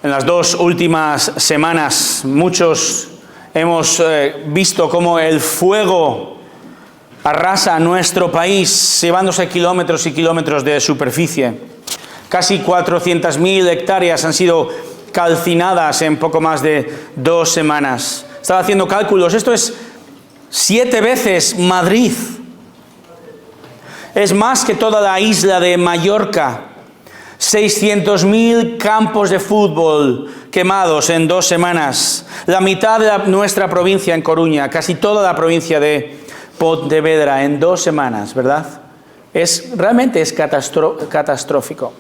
En las 2 últimas semanas muchos hemos visto cómo el fuego arrasa nuestro país, llevándose kilómetros y kilómetros de superficie. Casi 400.000 hectáreas han sido calcinadas en poco más de 2 semanas. Estaba haciendo cálculos, esto es 7 veces Madrid. Es más que toda la isla de Mallorca. 600.000 campos de fútbol quemados en 2 semanas. La mitad de nuestra provincia en Coruña, casi toda la provincia de Pontevedra en 2 semanas, ¿verdad? Realmente es catastrófico.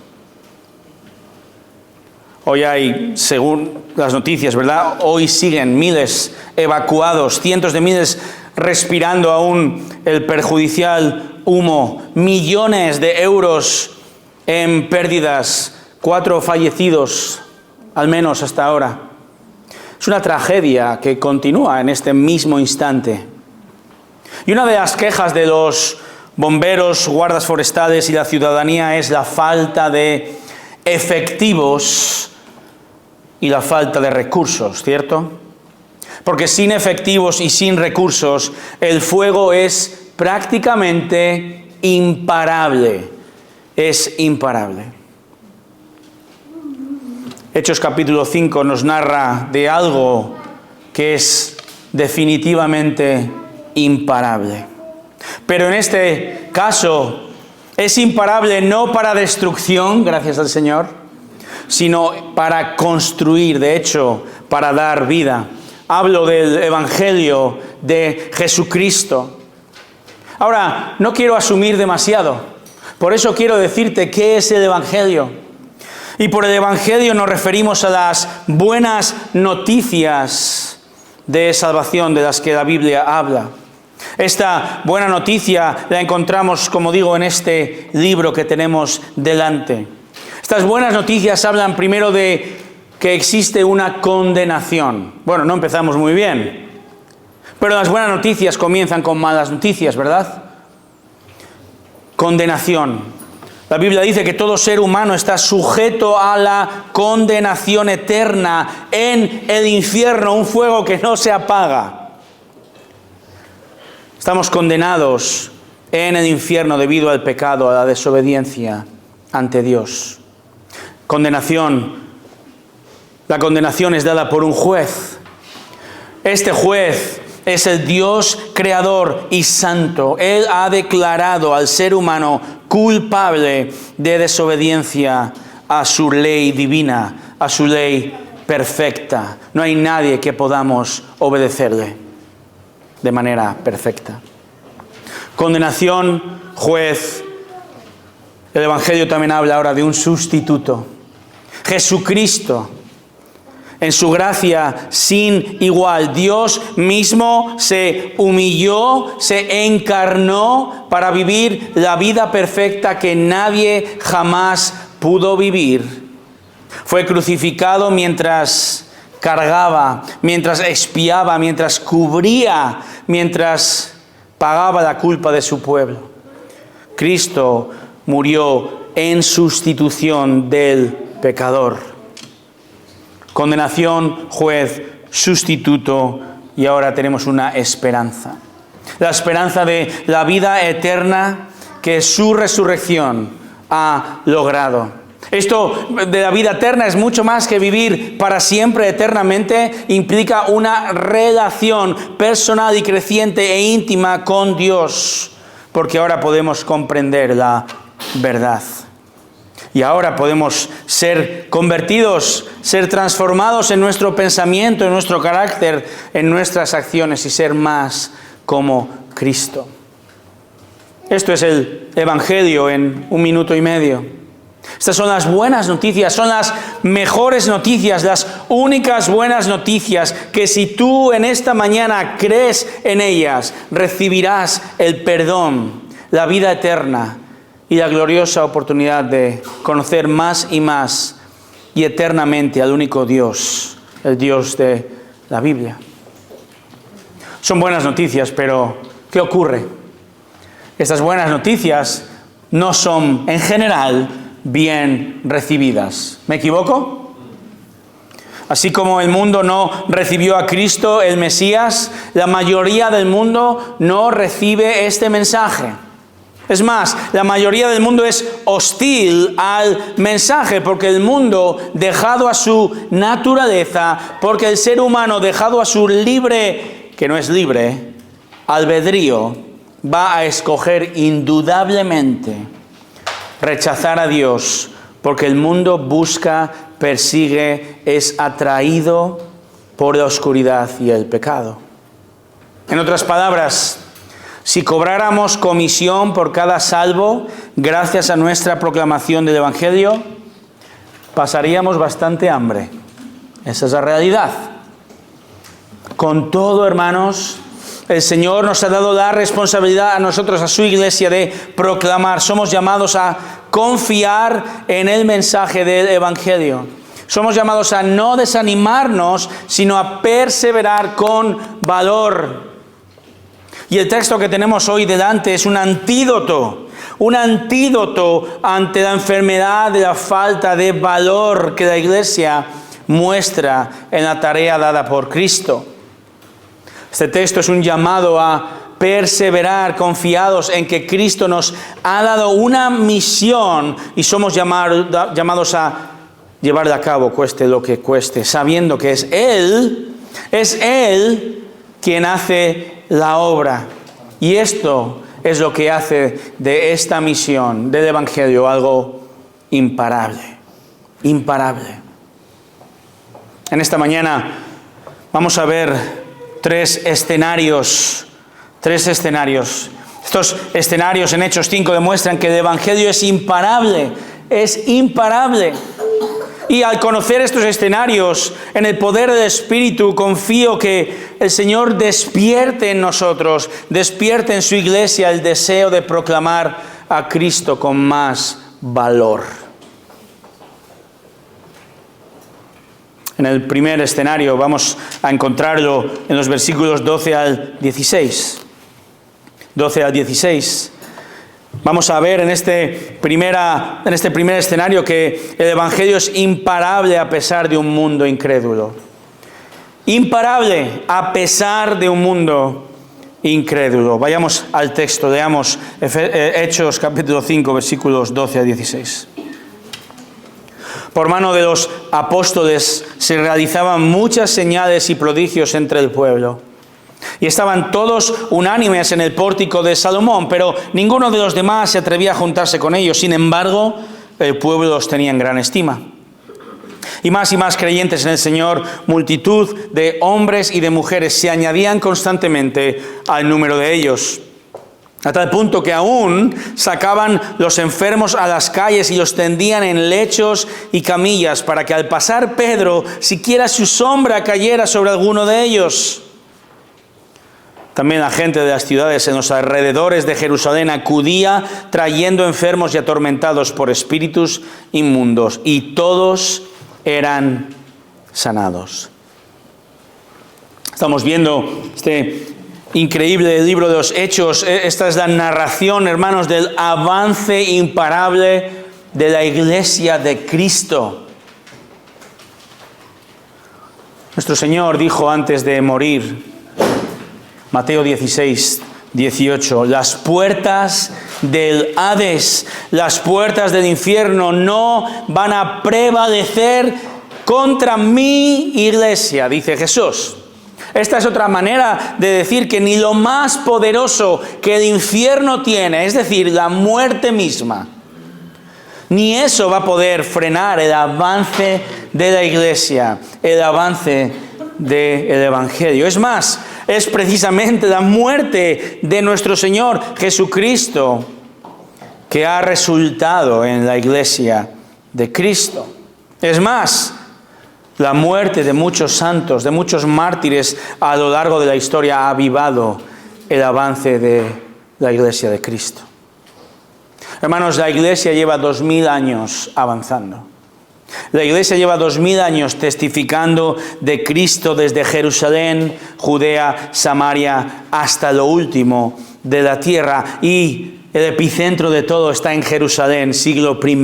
Hoy hay, según las noticias, ¿verdad? Hoy siguen miles evacuados, cientos de miles respirando aún el perjudicial humo, millones de euros en pérdidas, 4 fallecidos, al menos hasta ahora. Es una tragedia que continúa en este mismo instante. Y una de las quejas de los bomberos, guardas forestales y la ciudadanía es la falta de efectivos y la falta de recursos, ¿cierto? Porque sin efectivos y sin recursos, el fuego es prácticamente imparable. Es imparable. Hechos capítulo 5 nos narra de algo que es definitivamente imparable. Pero en este caso es imparable no para destrucción, gracias al Señor, sino para construir, de hecho, para dar vida. Hablo del Evangelio de Jesucristo. Ahora, no quiero asumir demasiado. Por eso quiero decirte qué es el Evangelio. Y por el Evangelio nos referimos a las buenas noticias de salvación de las que la Biblia habla. Esta buena noticia la encontramos, como digo, en este libro que tenemos delante. Estas buenas noticias hablan primero de que existe una condenación. Bueno, no empezamos muy bien, pero las buenas noticias comienzan con malas noticias, ¿verdad? Condenación. La Biblia dice que todo ser humano está sujeto a la condenación eterna en el infierno, un fuego que no se apaga. Estamos condenados en el infierno debido al pecado, a la desobediencia ante Dios. Condenación. La condenación es dada por un juez. Este juez es el Dios creador y santo. Él ha declarado al ser humano culpable de desobediencia a su ley divina, a su ley perfecta. No hay nadie que podamos obedecerle de manera perfecta. Condenación, juez. El Evangelio también habla ahora de un sustituto. Jesucristo. En su gracia sin igual, Dios mismo se humilló, se encarnó para vivir la vida perfecta que nadie jamás pudo vivir. Fue crucificado mientras cargaba, mientras expiaba, mientras cubría, mientras pagaba la culpa de su pueblo. Cristo murió en sustitución del pecador. Condenación, juez, sustituto, y ahora tenemos una esperanza. La esperanza de la vida eterna que su resurrección ha logrado. Esto de la vida eterna es mucho más que vivir para siempre, eternamente. Implica una relación personal y creciente e íntima con Dios, porque ahora podemos comprender la verdad. Y ahora podemos ser convertidos, ser transformados en nuestro pensamiento, en nuestro carácter, en nuestras acciones y ser más como Cristo. Esto es el Evangelio en 1 minuto y medio. Estas son las buenas noticias, son las mejores noticias, las únicas buenas noticias que si tú en esta mañana crees en ellas, recibirás el perdón, la vida eterna y la gloriosa oportunidad de conocer más y más y eternamente al único Dios, el Dios de la Biblia. Son buenas noticias, pero ¿qué ocurre? Estas buenas noticias no son, en general, bien recibidas. ¿Me equivoco? Así como el mundo no recibió a Cristo, el Mesías, la mayoría del mundo no recibe este mensaje. Es más, la mayoría del mundo es hostil al mensaje, porque el mundo, dejado a su naturaleza, porque el ser humano, dejado a su libre, que no es libre, albedrío, va a escoger indudablemente rechazar a Dios, porque el mundo busca, persigue, es atraído por la oscuridad y el pecado. En otras palabras, si cobráramos comisión por cada salvo, gracias a nuestra proclamación del Evangelio, pasaríamos bastante hambre. Esa es la realidad. Con todo, hermanos, el Señor nos ha dado la responsabilidad a nosotros, a su iglesia, de proclamar. Somos llamados a confiar en el mensaje del Evangelio. Somos llamados a no desanimarnos, sino a perseverar con valor. Y el texto que tenemos hoy delante es un antídoto ante la enfermedad de la falta de valor que la iglesia muestra en la tarea dada por Cristo. Este texto es un llamado a perseverar confiados en que Cristo nos ha dado una misión y somos llamados a llevarla a cabo, cueste lo que cueste, sabiendo que es Él quien hace la obra. Y esto es lo que hace de esta misión del Evangelio algo imparable. En esta mañana vamos a ver tres escenarios. Estos escenarios en Hechos 5 demuestran que el Evangelio es imparable. Y al conocer estos escenarios, en el poder del Espíritu, confío que el Señor despierte en nosotros, despierte en su iglesia el deseo de proclamar a Cristo con más valor. En el primer escenario vamos a encontrarlo en los versículos 12 al 16. 12 al 16. Vamos a ver en este primer escenario que el Evangelio es imparable a pesar de un mundo incrédulo. Imparable a pesar de un mundo incrédulo. Vayamos al texto, leamos Hechos capítulo 5, versículos 12 a 16. Por mano de los apóstoles se realizaban muchas señales y prodigios entre el pueblo. Y estaban todos unánimes en el pórtico de Salomón, pero ninguno de los demás se atrevía a juntarse con ellos. Sin embargo, el pueblo los tenía en gran estima. Y más creyentes en el Señor, multitud de hombres y de mujeres se añadían constantemente al número de ellos. A tal punto que aún sacaban los enfermos a las calles y los tendían en lechos y camillas para que al pasar Pedro, siquiera su sombra cayera sobre alguno de ellos. También la gente de las ciudades en los alrededores de Jerusalén acudía trayendo enfermos y atormentados por espíritus inmundos, y todos eran sanados. Estamos viendo este increíble libro de los Hechos. Esta es la narración, hermanos, del avance imparable de la iglesia de Cristo. Nuestro Señor dijo antes de morir, Mateo 16, 18, las puertas del Hades, las puertas del infierno no van a prevalecer contra mi iglesia, dice Jesús. Esta es otra manera de decir que ni lo más poderoso que el infierno tiene, es decir, la muerte misma, ni eso va a poder frenar el avance de la iglesia, el avance del Evangelio. Es más, es precisamente la muerte de nuestro Señor Jesucristo que ha resultado en la iglesia de Cristo. Es más, la muerte de muchos santos, de muchos mártires a lo largo de la historia ha avivado el avance de la iglesia de Cristo. Hermanos, la iglesia lleva 2000 años avanzando. La iglesia lleva 2000 años testificando de Cristo desde Jerusalén, Judea, Samaria, hasta lo último de la tierra. Y el epicentro de todo está en Jerusalén, siglo I.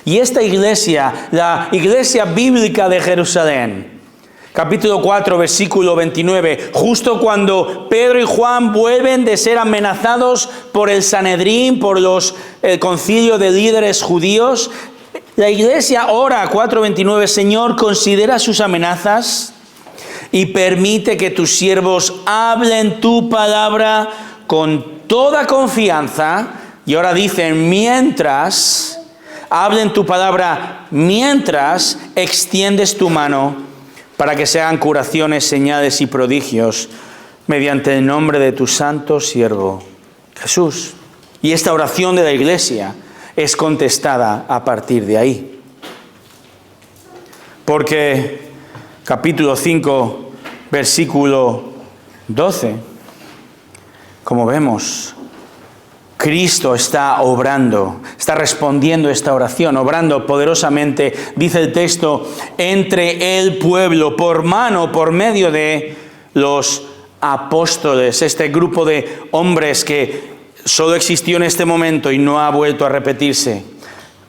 Y esta iglesia, la iglesia bíblica de Jerusalén, capítulo 4, versículo 29, justo cuando Pedro y Juan vuelven de ser amenazados por el Sanedrín, por el concilio de líderes judíos, la iglesia ora, 4:29, Señor, considera sus amenazas y permite que tus siervos hablen tu palabra con toda confianza. Y ahora dicen, mientras hablen tu palabra, mientras extiendes tu mano para que se hagan curaciones, señales y prodigios mediante el nombre de tu santo siervo Jesús. Y esta oración de la iglesia es contestada a partir de ahí. Porque capítulo 5, versículo 12, como vemos, Cristo está obrando, está respondiendo esta oración, obrando poderosamente, dice el texto, entre el pueblo, por medio de los apóstoles, este grupo de hombres que solo existió en este momento y no ha vuelto a repetirse.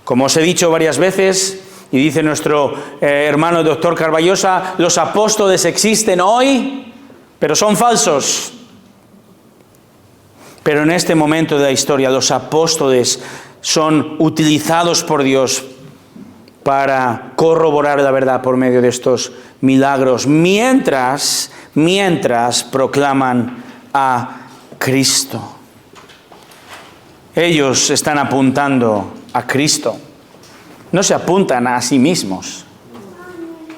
Como os he dicho varias veces, y dice nuestro hermano el doctor Carballosa, los apóstoles existen hoy, pero son falsos. Pero en este momento de la historia, los apóstoles son utilizados por Dios para corroborar la verdad por medio de estos milagros, mientras proclaman a Cristo. Ellos están apuntando a Cristo. No se apuntan a sí mismos.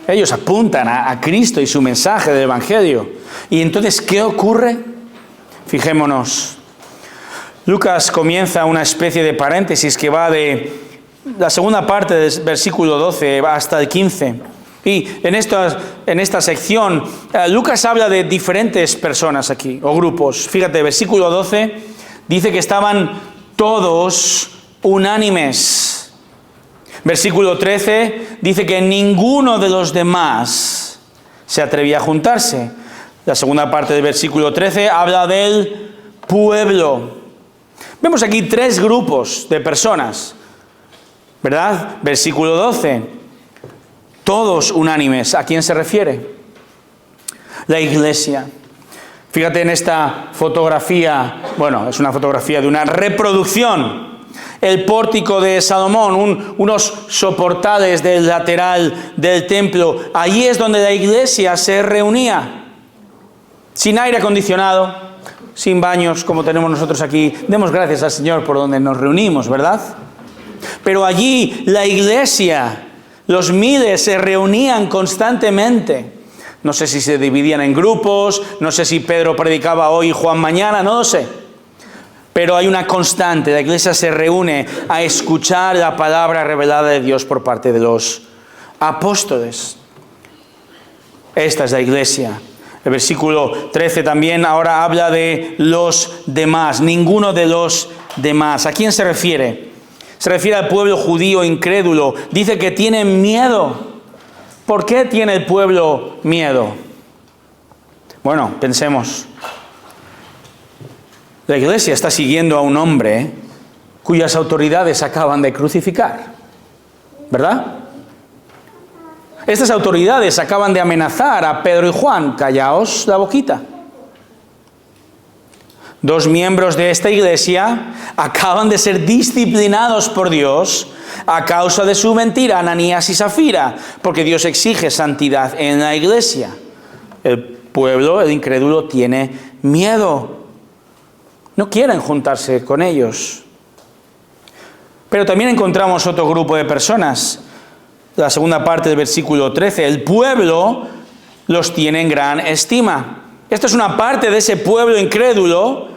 Ellos apuntan a Cristo y su mensaje del Evangelio. Y entonces, ¿qué ocurre? Fijémonos. Lucas comienza una especie de paréntesis que va de la segunda parte del versículo 12 hasta el 15. Y en esta sección, Lucas habla de diferentes personas aquí, o grupos. Fíjate, versículo 12 dice que estaban todos unánimes. Versículo 13 dice que ninguno de los demás se atrevía a juntarse. La segunda parte del versículo 13 habla del pueblo. Vemos aquí tres grupos de personas, ¿verdad? Versículo 12, todos unánimes. ¿A quién se refiere? La iglesia. Fíjate en esta fotografía, bueno, es una fotografía de una reproducción. El pórtico de Salomón, unos soportales del lateral del templo. Allí es donde la iglesia se reunía, sin aire acondicionado, sin baños como tenemos nosotros aquí. Demos gracias al Señor por donde nos reunimos, ¿verdad? Pero allí la iglesia, los miles se reunían constantemente. No sé si se dividían en grupos, no sé si Pedro predicaba hoy y Juan mañana, no lo sé. Pero hay una constante, la iglesia se reúne a escuchar la palabra revelada de Dios por parte de los apóstoles. Esta es la iglesia. El versículo 13 también ahora habla de los demás, ninguno de los demás. ¿A quién se refiere? Se refiere al pueblo judío incrédulo. Dice que tienen miedo. ¿Por qué tiene el pueblo miedo? Bueno, pensemos. La iglesia está siguiendo a un hombre cuyas autoridades acaban de crucificar, ¿verdad? Estas autoridades acaban de amenazar a Pedro y Juan. Callaos la boquita. Dos miembros de esta iglesia acaban de ser disciplinados por Dios a causa de su mentira, Ananías y Zafira, porque Dios exige santidad en la iglesia. El pueblo, el incrédulo, tiene miedo. No quieren juntarse con ellos. Pero también encontramos otro grupo de personas. La segunda parte del versículo 13. El pueblo los tiene en gran estima. Esta es una parte de ese pueblo incrédulo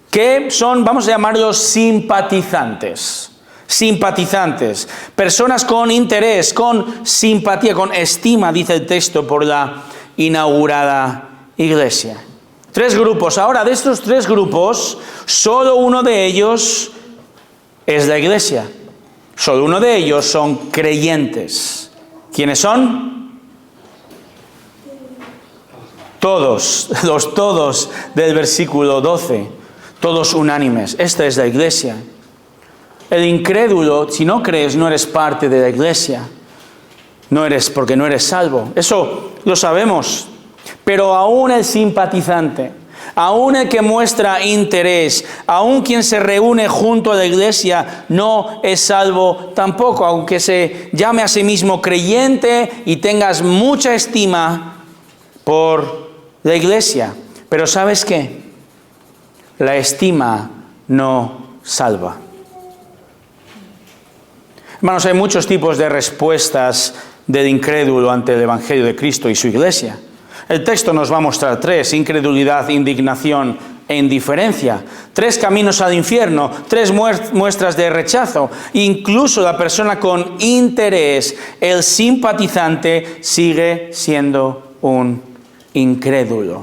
que son, vamos a llamarlos simpatizantes. Simpatizantes. Personas con interés, con simpatía, con estima, dice el texto, por la inaugurada iglesia. Tres grupos. Ahora, de estos tres grupos, solo uno de ellos es la iglesia. Solo uno de ellos son creyentes. ¿Quiénes son? Todos, los todos del versículo 12. Todos unánimes. Esta es la iglesia. El incrédulo, si no crees, no eres parte de la iglesia. No eres, porque no eres salvo. Eso lo sabemos. Pero aún el simpatizante, aún el que muestra interés, aún quien se reúne junto a la iglesia, no es salvo tampoco, aunque se llame a sí mismo creyente y tengas mucha estima por la iglesia. Pero ¿sabes qué? La estima no salva. Hermanos, hay muchos tipos de respuestas del incrédulo ante el Evangelio de Cristo y su iglesia. El texto nos va a mostrar 3: incredulidad, indignación e indiferencia. 3 caminos al infierno, 3 muestras de rechazo. Incluso la persona con interés, el simpatizante, sigue siendo un incrédulo.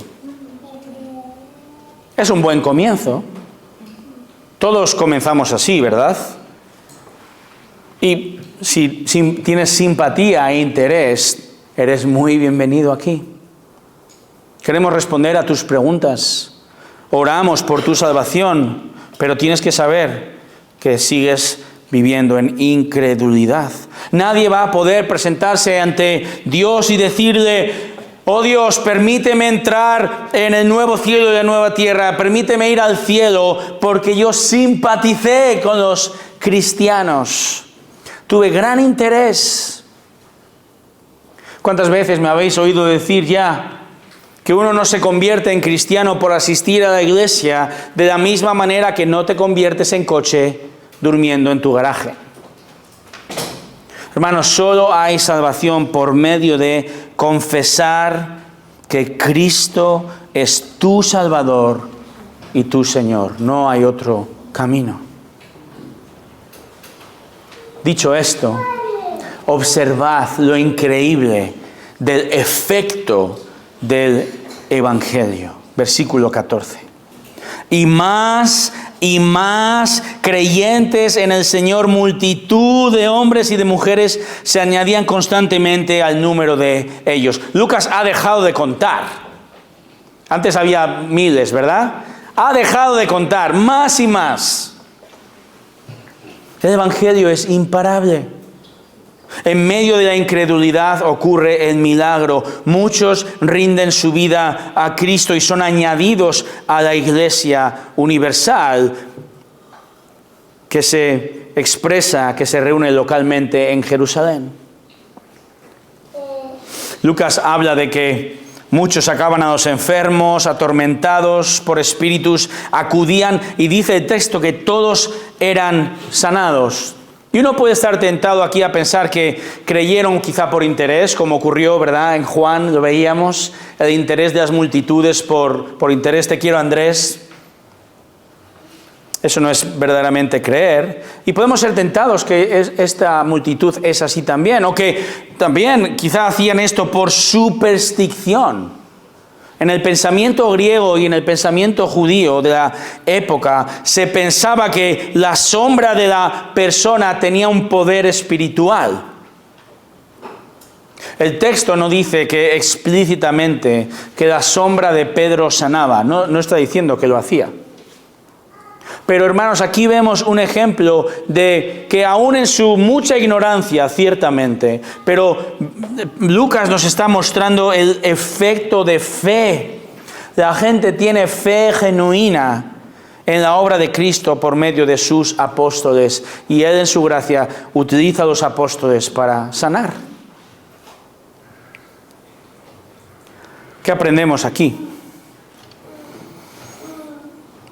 Es un buen comienzo. Todos comenzamos así, ¿verdad? Y si tienes simpatía e interés, eres muy bienvenido aquí. Queremos responder a tus preguntas. Oramos por tu salvación, pero tienes que saber que sigues viviendo en incredulidad. Nadie va a poder presentarse ante Dios y decirle: oh Dios, permíteme entrar en el nuevo cielo y la nueva tierra, permíteme ir al cielo, porque yo simpaticé con los cristianos. Tuve gran interés. ¿Cuántas veces me habéis oído decir ya que uno no se convierte en cristiano por asistir a la iglesia, de la misma manera que no te conviertes en coche durmiendo en tu garaje? Hermanos, solo hay salvación por medio de confesar que Cristo es tu Salvador y tu Señor. No hay otro camino. Dicho esto, observad lo increíble del efecto del Evangelio. Versículo 14. Y más creyentes en el Señor, multitud de hombres y de mujeres se añadían constantemente al número de ellos. Lucas ha dejado de contar. Antes había miles, ¿verdad? Ha dejado de contar, más y más. El Evangelio es imparable. En medio de la incredulidad ocurre el milagro. Muchos rinden su vida a Cristo y son añadidos a la iglesia universal que se expresa, que se reúne localmente en Jerusalén. Lucas habla de que muchos sacaban a los enfermos, atormentados por espíritus, acudían, y dice el texto que todos eran sanados. Y uno puede estar tentado aquí a pensar que creyeron quizá por interés, como ocurrió, ¿verdad? En Juan lo veíamos, el interés de las multitudes por interés. Te quiero, Andrés. Eso no es verdaderamente creer. Y podemos ser tentados que esta multitud es así también, o que también quizá hacían esto por superstición. En el pensamiento griego y en el pensamiento judío de la época se pensaba que la sombra de la persona tenía un poder espiritual. El texto no dice que explícitamente que la sombra de Pedro sanaba, no está diciendo que lo hacía. Pero hermanos, aquí vemos un ejemplo de que aún en su mucha ignorancia, ciertamente, pero Lucas nos está mostrando el efecto de fe. La gente tiene fe genuina en la obra de Cristo por medio de sus apóstoles, y Él en su gracia utiliza a los apóstoles para sanar. ¿Qué aprendemos aquí?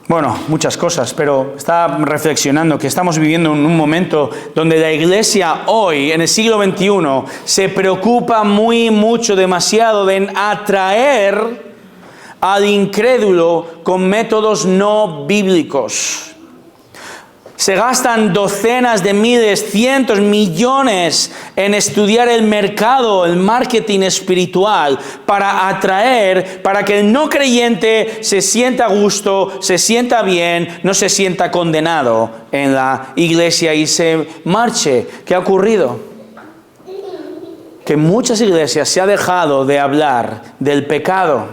Bueno, muchas cosas, pero estaba reflexionando que estamos viviendo en un momento donde la iglesia hoy, en el siglo XXI, se preocupa mucho, demasiado en atraer al incrédulo con métodos no bíblicos. Se gastan docenas de miles, cientos, millones en estudiar el mercado, el marketing espiritual, para atraer, para que el no creyente se sienta a gusto, se sienta bien, no se sienta condenado en la iglesia y se marche. ¿Qué ha ocurrido? Que en muchas iglesias se ha dejado de hablar del pecado,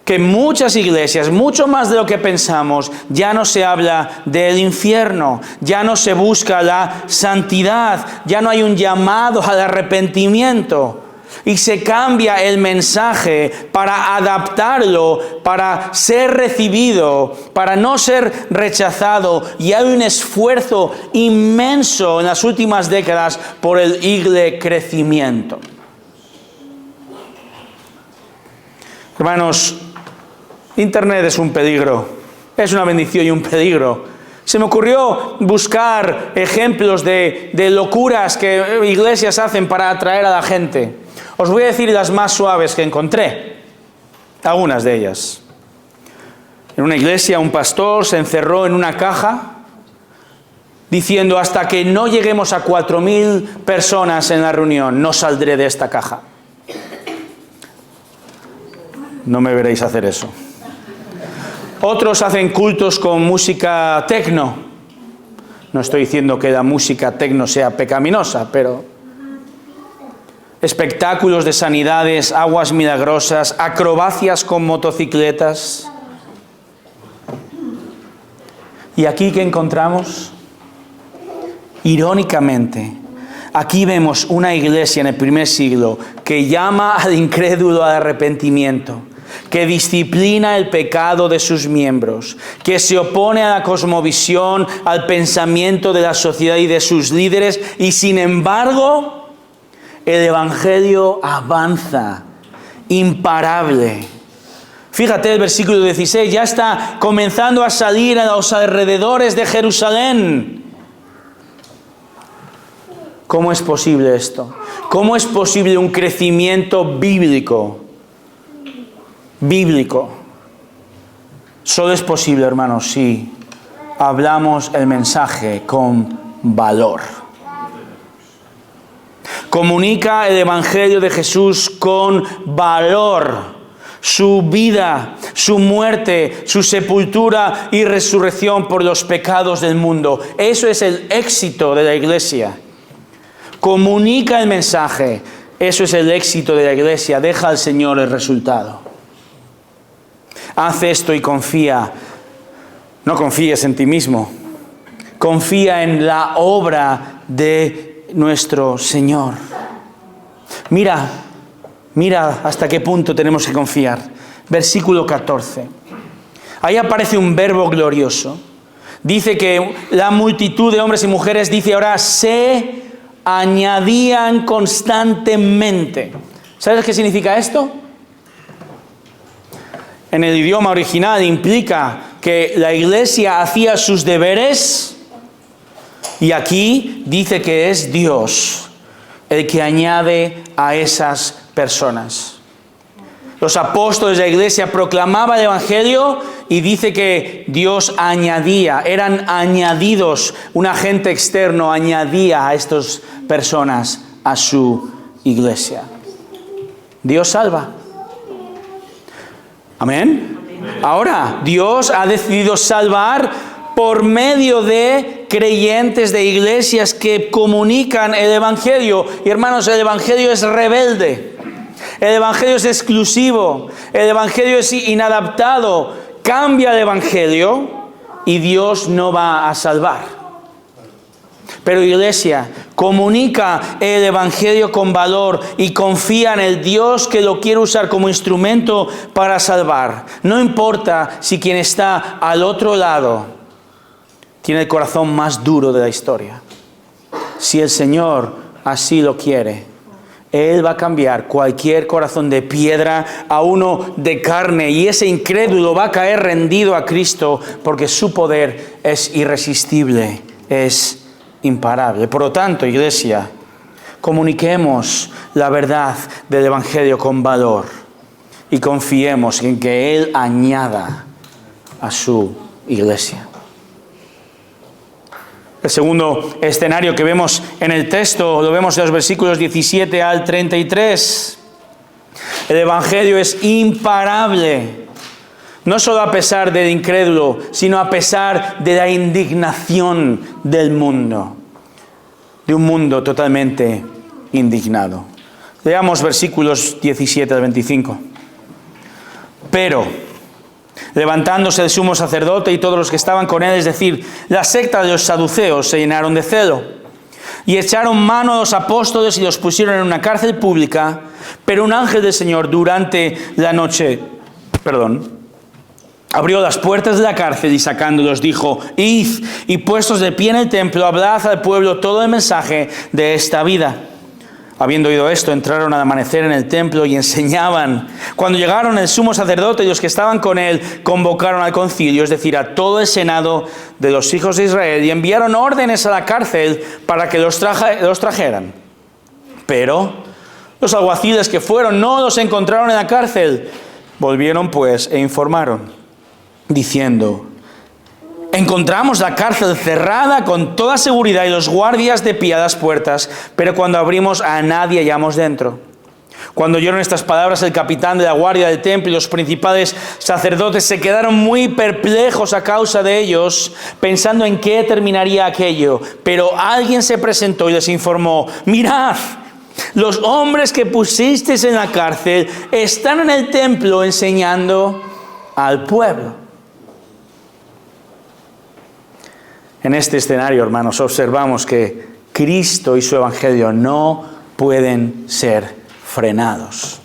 que en muchas iglesias, mucho más de lo que pensamos, ya no se habla del infierno, ya no se busca la santidad, ya no hay un llamado al arrepentimiento. Y se cambia el mensaje para adaptarlo, para ser recibido, para no ser rechazado. Y hay un esfuerzo inmenso en las últimas décadas por el crecimiento. Hermanos, Internet es un peligro, es una bendición y un peligro. Se me ocurrió buscar ejemplos de locuras que iglesias hacen para atraer a la gente. Os voy a decir las más suaves que encontré, algunas de ellas. En una iglesia, un pastor se encerró en una caja diciendo: hasta que no lleguemos a 4.000 personas en la reunión, no saldré de esta caja. No me veréis hacer eso. Otros hacen cultos con música tecno. No estoy diciendo que la música tecno sea pecaminosa, pero espectáculos de sanidades, aguas milagrosas, acrobacias con motocicletas. ¿Y aquí qué encontramos? Irónicamente, aquí vemos una iglesia en el primer siglo que llama al incrédulo al arrepentimiento, que disciplina el pecado de sus miembros, que se opone a la cosmovisión, al pensamiento de la sociedad y de sus líderes, y sin embargo, el Evangelio avanza, imparable. Fíjate, el versículo 16 ya está comenzando a salir a los alrededores de Jerusalén. ¿Cómo es posible esto? ¿Cómo es posible un crecimiento bíblico? Solo es posible, hermanos, si hablamos el mensaje con valor. Comunica el Evangelio de Jesús con valor. Su vida, su muerte, su sepultura y resurrección por los pecados del mundo. Eso es el éxito de la iglesia. Comunica el mensaje. Eso es el éxito de la iglesia. Deja al Señor el resultado. Haz esto y confía. No confíes en ti mismo. Confía en la obra de nuestro Señor. Mira hasta qué punto tenemos que confiar. Versículo 14. Ahí aparece un verbo glorioso. Dice que la multitud de hombres y mujeres, dice ahora, se añadían constantemente. ¿Sabes qué significa esto? En el idioma original implica que la iglesia hacía sus deberes, y aquí dice que es Dios el que añade a esas personas. Los apóstoles de la iglesia proclamaban el Evangelio y dice que Dios añadía, eran añadidos, un agente externo añadía a estas personas a su iglesia. Dios salva. Amén. Ahora, Dios ha decidido salvar por medio de creyentes de iglesias que comunican el Evangelio. Y hermanos, el Evangelio es rebelde. El Evangelio es exclusivo. El Evangelio es inadaptado. Cambia el Evangelio y Dios no va a salvar. Pero iglesia, comunica el Evangelio con valor y confía en el Dios que lo quiere usar como instrumento para salvar. No importa si quien está al otro lado tiene el corazón más duro de la historia. Si el Señor así lo quiere, Él va a cambiar cualquier corazón de piedra a uno de carne, y ese incrédulo va a caer rendido a Cristo porque su poder es irresistible, es imparable. Por lo tanto, iglesia, comuniquemos la verdad del Evangelio con valor y confiemos en que Él añada a su iglesia. El segundo escenario que vemos en el texto lo vemos en los versículos 17 al 33. El Evangelio es imparable, no solo a pesar del incrédulo, sino a pesar de la indignación del mundo, de un mundo totalmente indignado. Leamos versículos 17 al 25. Pero, levantándose el sumo sacerdote y todos los que estaban con él, es decir, la secta de los saduceos, se llenaron de celo y echaron mano a los apóstoles y los pusieron en una cárcel pública. Pero un ángel del Señor durante la noche, abrió las puertas de la cárcel y sacándolos dijo: id y puestos de pie en el templo, hablad al pueblo todo el mensaje de esta vida. Habiendo oído esto, entraron al amanecer en el templo y enseñaban. Cuando llegaron el sumo sacerdote y los que estaban con él, convocaron al concilio, es decir, a todo el senado de los hijos de Israel, y enviaron órdenes a la cárcel para que los trajeran. Pero los alguaciles que fueron no los encontraron en la cárcel. Volvieron pues e informaron, diciendo: encontramos la cárcel cerrada con toda seguridad y los guardias de pie a las puertas, pero cuando abrimos a nadie hallamos dentro. Cuando oyeron estas palabras, el capitán de la guardia del templo y los principales sacerdotes se quedaron muy perplejos a causa de ellos, pensando en qué terminaría aquello. Pero alguien se presentó y les informó: mirad, los hombres que pusisteis en la cárcel están en el templo enseñando al pueblo. En este escenario, hermanos, observamos que Cristo y su Evangelio no pueden ser frenados.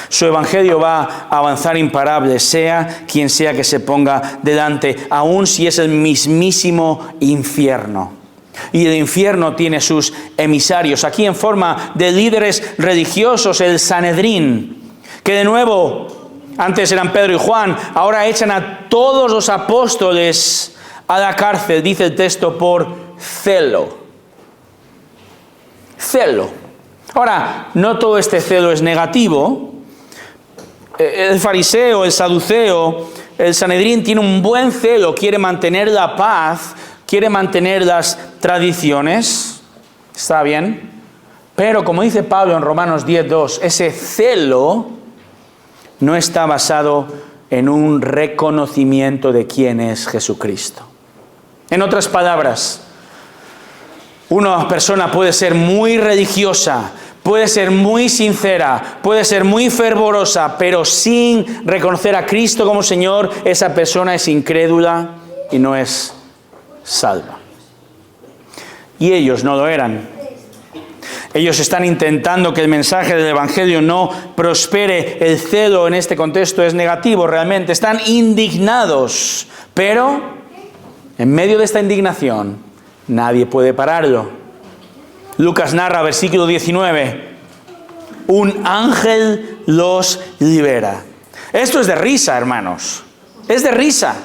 Su Evangelio va a avanzar imparable, sea quien sea que se ponga delante, aun si es el mismísimo infierno. Y el infierno tiene sus emisarios, aquí en forma de líderes religiosos, el Sanedrín, que de nuevo, antes eran Pedro y Juan, ahora echan a todos los apóstoles a la cárcel, dice el texto, por celo. Celo. Ahora, no todo este celo es negativo. El fariseo, el saduceo, el Sanedrín tiene un buen celo, quiere mantener la paz, quiere mantener las tradiciones. ¿Está bien? Pero como dice Pablo en Romanos 10:2, ese celo no está basado en un reconocimiento de quién es Jesucristo. En otras palabras, una persona puede ser muy religiosa, puede ser muy sincera, puede ser muy fervorosa, pero sin reconocer a Cristo como Señor, esa persona es incrédula y no es salva. Y ellos no lo eran. Ellos están intentando que el mensaje del Evangelio no prospere. El celo en este contexto es negativo realmente. Están indignados, pero en medio de esta indignación, nadie puede pararlo. Lucas narra, versículo 19, un ángel los libera. Esto es de risa, hermanos. Es de risa.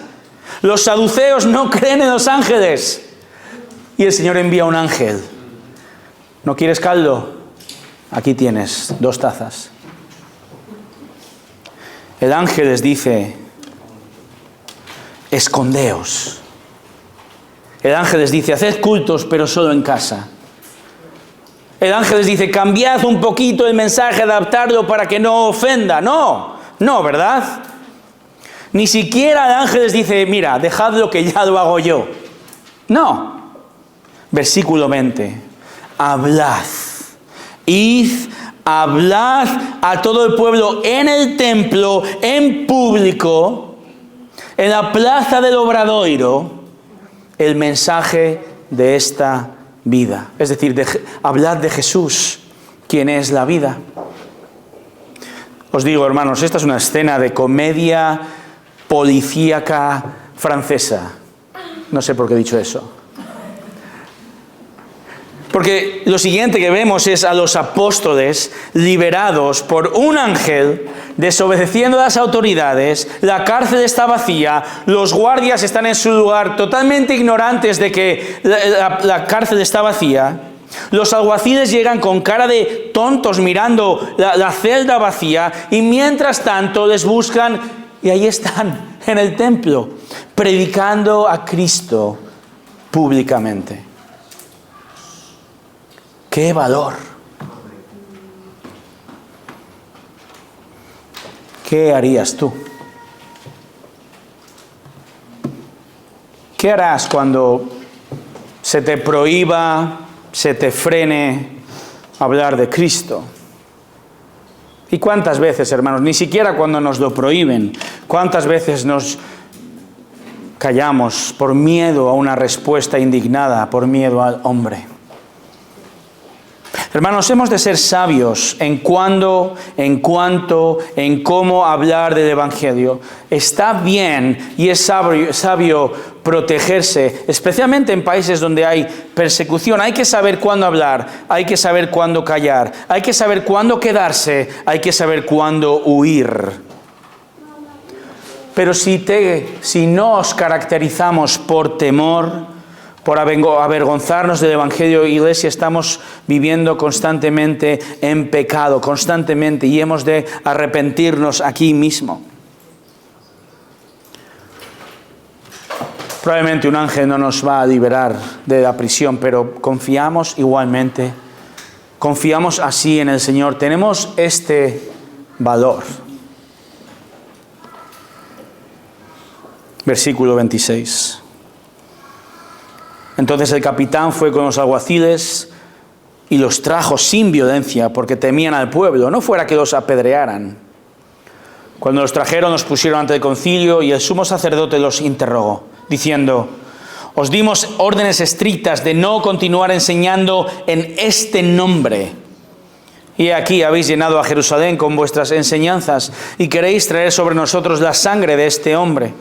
Los saduceos no creen en los ángeles. Y el Señor envía un ángel. ¿No quieres caldo? Aquí tienes 2 tazas. El ángel les dice: escondeos. El ángel les dice: haced cultos, pero solo en casa. El ángel les dice: cambiad un poquito el mensaje, adaptarlo para que no ofenda. No, ¿verdad? Ni siquiera el ángel les dice: mira, dejadlo que ya lo hago yo. No. Versículo 20. Hablad. Id, hablad a todo el pueblo en el templo, en público, en la plaza del Obradoiro, el mensaje de esta vida. Es decir, hablad de Jesús, quien es la vida. Os digo, hermanos, esta es una escena de comedia policíaca francesa. No sé por qué he dicho eso. Porque lo siguiente que vemos es a los apóstoles liberados por un ángel, desobedeciendo a las autoridades, la cárcel está vacía, los guardias están en su lugar totalmente ignorantes de que la cárcel está vacía, los alguaciles llegan con cara de tontos mirando la celda vacía y mientras tanto les buscan y ahí están en el templo, predicando a Cristo públicamente. ¡Qué valor! ¿Qué harías tú? ¿Qué harás cuando se te prohíba, se te frene hablar de Cristo? ¿Y cuántas veces, hermanos, ni siquiera cuando nos lo prohíben, cuántas veces nos callamos por miedo a una respuesta indignada, por miedo al hombre? Hermanos, hemos de ser sabios en cuándo, en cuánto, en cómo hablar del Evangelio. Está bien y es sabio protegerse, especialmente en países donde hay persecución. Hay que saber cuándo hablar, hay que saber cuándo callar, hay que saber cuándo quedarse, hay que saber cuándo huir. Pero si no os caracterizamos por temor, por avergonzarnos del Evangelio, Iglesia, estamos viviendo constantemente en pecado, constantemente, y hemos de arrepentirnos aquí mismo. Probablemente un ángel no nos va a liberar de la prisión, pero confiamos igualmente, confiamos así en el Señor. Tenemos este valor. Versículo 26. Entonces el capitán fue con los alguaciles y los trajo sin violencia, porque temían al pueblo, no fuera que los apedrearan. Cuando los trajeron, los pusieron ante el concilio y el sumo sacerdote los interrogó, diciendo: os dimos órdenes estrictas de no continuar enseñando en este nombre. Y aquí habéis llenado a Jerusalén con vuestras enseñanzas y queréis traer sobre nosotros la sangre de este hombre.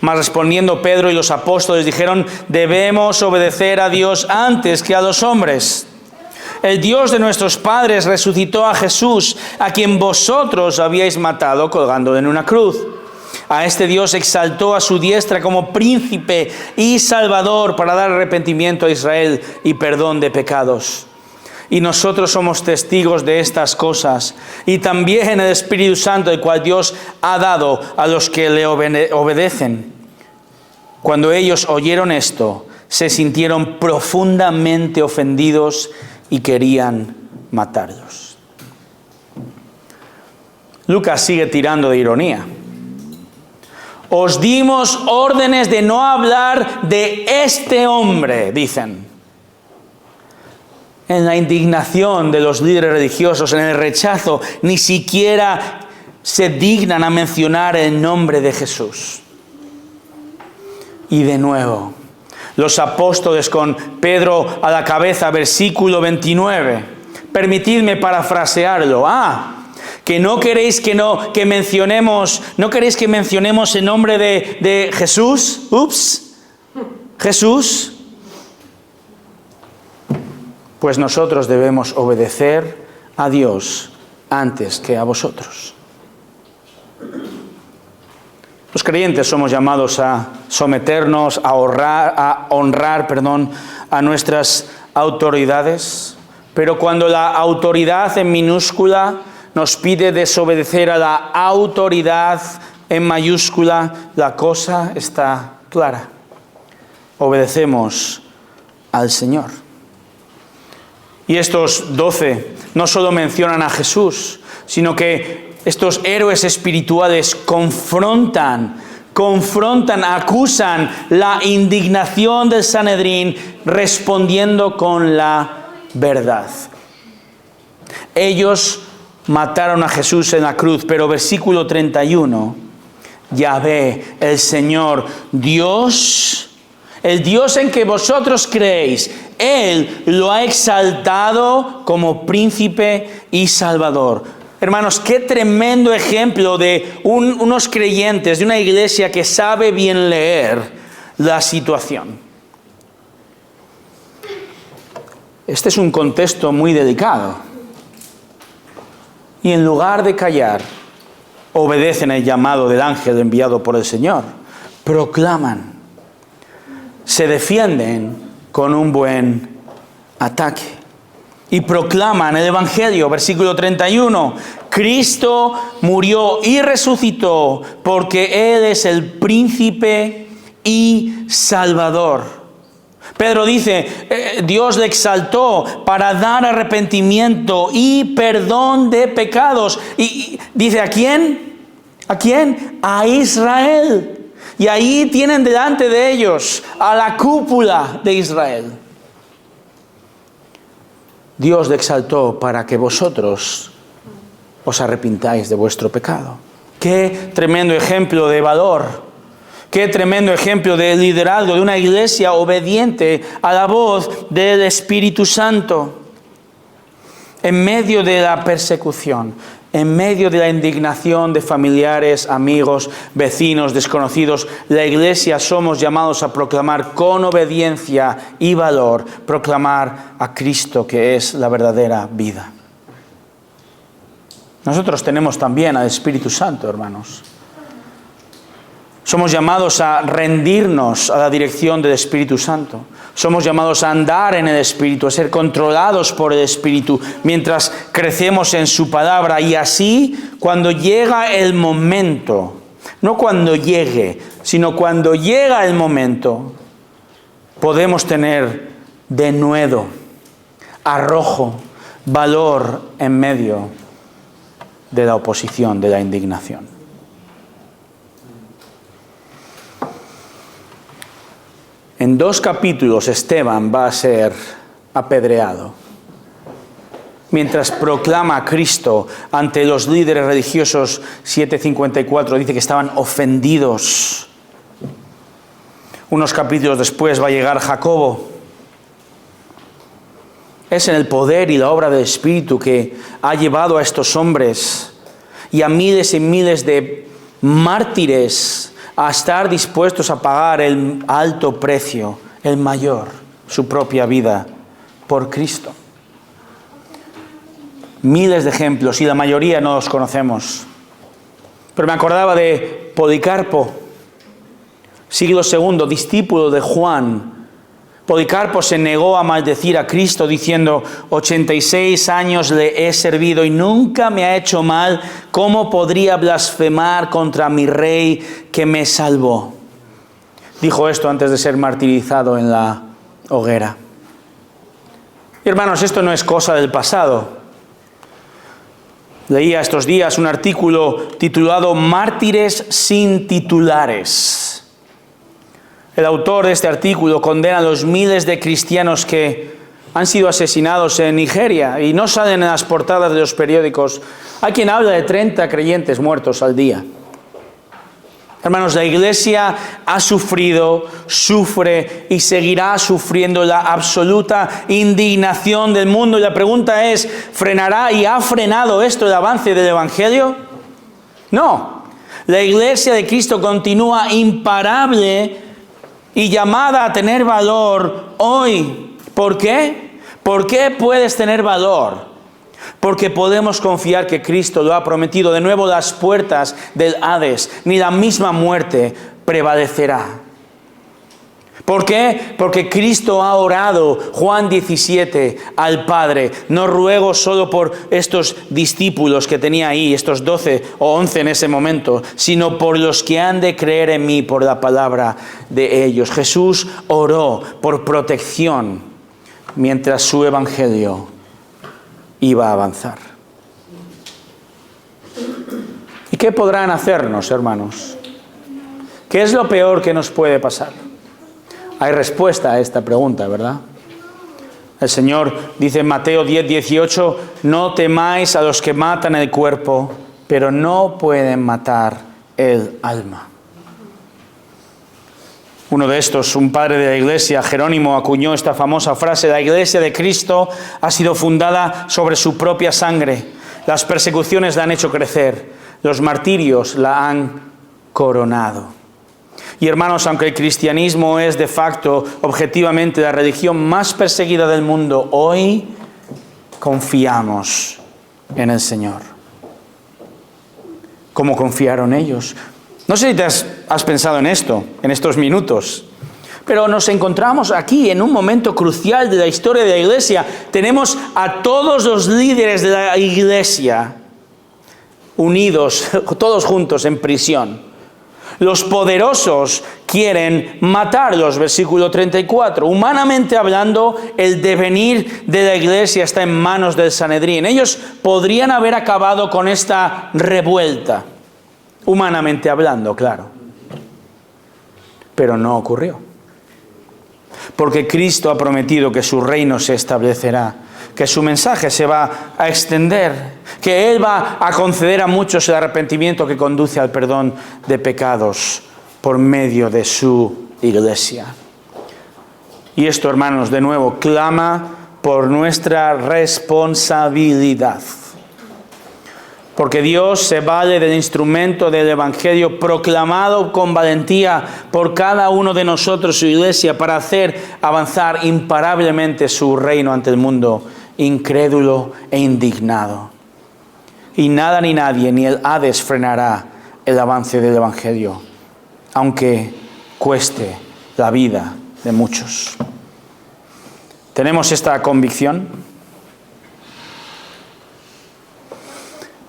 Mas respondiendo Pedro y los apóstoles dijeron: debemos obedecer a Dios antes que a los hombres. El Dios de nuestros padres resucitó a Jesús, a quien vosotros habíais matado colgándolo en una cruz. A este Dios exaltó a su diestra como príncipe y salvador para dar arrepentimiento a Israel y perdón de pecados. Y nosotros somos testigos de estas cosas, y también el Espíritu Santo, el cual Dios ha dado a los que le obedecen. Cuando ellos oyeron esto, se sintieron profundamente ofendidos y querían matarlos. Lucas sigue tirando de ironía. Os dimos órdenes de no hablar de este hombre, dicen. En la indignación de los líderes religiosos, en el rechazo, ni siquiera se dignan a mencionar el nombre de Jesús. Y de nuevo, los apóstoles con Pedro a la cabeza, versículo 29. Permitidme parafrasearlo. Que no queréis que mencionemos, ¿no queréis que mencionemos el nombre de Jesús? Jesús. Pues nosotros debemos obedecer a Dios antes que a vosotros. Los creyentes somos llamados a someternos, a honrar a nuestras autoridades, pero cuando la autoridad en minúscula nos pide desobedecer a la autoridad en mayúscula, la cosa está clara. Obedecemos al Señor. Y estos 12 no solo mencionan a Jesús, sino que estos héroes espirituales confrontan, acusan la indignación del Sanedrín respondiendo con la verdad. Ellos mataron a Jesús en la cruz, pero versículo 31, Yahvé, el Señor, Dios, el Dios en que vosotros creéis, Él lo ha exaltado como príncipe y salvador. Hermanos, qué tremendo ejemplo de unos creyentes, de una iglesia que sabe bien leer la situación. Este es un contexto muy delicado. Y en lugar de callar, obedecen el llamado del ángel enviado por el Señor. Proclaman. Se defienden con un buen ataque. Y proclaman el Evangelio, versículo 31. Cristo murió y resucitó porque Él es el príncipe y salvador. Pedro dice, Dios le exaltó para dar arrepentimiento y perdón de pecados. Y dice, ¿a quién? ¿A quién? A Israel. Y ahí tienen delante de ellos a la cúpula de Israel. Dios le exaltó para que vosotros os arrepintáis de vuestro pecado. Qué tremendo ejemplo de valor, qué tremendo ejemplo de liderazgo de una iglesia obediente a la voz del Espíritu Santo. En medio de la persecución, en medio de la indignación de familiares, amigos, vecinos, desconocidos, la iglesia somos llamados a proclamar con obediencia y valor, proclamar a Cristo, que es la verdadera vida. Nosotros tenemos también al Espíritu Santo, hermanos. Somos llamados a rendirnos a la dirección del Espíritu Santo. Somos llamados a andar en el Espíritu, a ser controlados por el Espíritu mientras crecemos en su palabra. Y así, cuando llega el momento, no cuando llegue, sino cuando llega el momento, podemos tener denuedo, arrojo, valor en medio de la oposición, de la indignación. En 2 capítulos Esteban va a ser apedreado. Mientras proclama a Cristo ante los líderes religiosos, 7:54 dice que estaban ofendidos. Unos capítulos después va a llegar Jacobo. Es en el poder y la obra del Espíritu que ha llevado a estos hombres y a miles y miles de mártires a estar dispuestos a pagar el alto precio, el mayor, su propia vida, por Cristo. Miles de ejemplos y la mayoría no los conocemos. Pero me acordaba de Policarpo, siglo II, discípulo de Juan. Policarpo se negó a maldecir a Cristo diciendo: 86 años le he servido y nunca me ha hecho mal. ¿Cómo podría blasfemar contra mi rey que me salvó? Dijo esto antes de ser martirizado en la hoguera. Hermanos, esto no es cosa del pasado. Leía estos días un artículo titulado "Mártires sin titulares". El autor de este artículo condena a los miles de cristianos que han sido asesinados en Nigeria y no salen en las portadas de los periódicos. Hay quien habla de 30 creyentes muertos al día. Hermanos, la iglesia ha sufrido, sufre y seguirá sufriendo la absoluta indignación del mundo. Y la pregunta es, ¿frenará y ha frenado esto el avance del Evangelio? No. La iglesia de Cristo continúa imparable y llamada a tener valor hoy. ¿Por qué? ¿Por qué puedes tener valor? Porque podemos confiar que Cristo lo ha prometido. De nuevo, las puertas del Hades, ni la misma muerte prevalecerá. ¿Por qué? Porque Cristo ha orado, Juan 17, al Padre: no ruego solo por estos discípulos que tenía ahí, estos 12 o 11 en ese momento, sino por los que han de creer en mí por la palabra de ellos. Jesús oró por protección mientras su evangelio iba a avanzar. ¿Y qué podrán hacernos, hermanos? ¿Qué es lo peor que nos puede pasar? Hay respuesta a esta pregunta, ¿verdad? El Señor dice en Mateo 10:18: no temáis a los que matan el cuerpo, pero no pueden matar el alma. Uno de estos, un padre de la iglesia, Jerónimo, acuñó esta famosa frase: la iglesia de Cristo ha sido fundada sobre su propia sangre. Las persecuciones la han hecho crecer, los martirios la han coronado. Y hermanos, aunque el cristianismo es de facto, objetivamente, la religión más perseguida del mundo, hoy confiamos en el Señor. ¿Cómo confiaron ellos? No sé si te has pensado en esto, en estos minutos, pero nos encontramos aquí en un momento crucial de la historia de la iglesia. Tenemos a todos los líderes de la iglesia unidos, todos juntos en prisión. Los poderosos quieren matarlos, versículo 34. Humanamente hablando, el devenir de la iglesia está en manos del Sanedrín. Ellos podrían haber acabado con esta revuelta, humanamente hablando, claro. Pero no ocurrió. Porque Cristo ha prometido que su reino se establecerá, que su mensaje se va a extender, que Él va a conceder a muchos el arrepentimiento que conduce al perdón de pecados por medio de su iglesia. Y esto, hermanos, de nuevo, clama por nuestra responsabilidad. Porque Dios se vale del instrumento del Evangelio proclamado con valentía por cada uno de nosotros, su iglesia, para hacer avanzar imparablemente su reino ante el mundo incrédulo e indignado. Y nada ni nadie, ni el Hades, frenará el avance del Evangelio, aunque cueste la vida de muchos. ¿Tenemos esta convicción?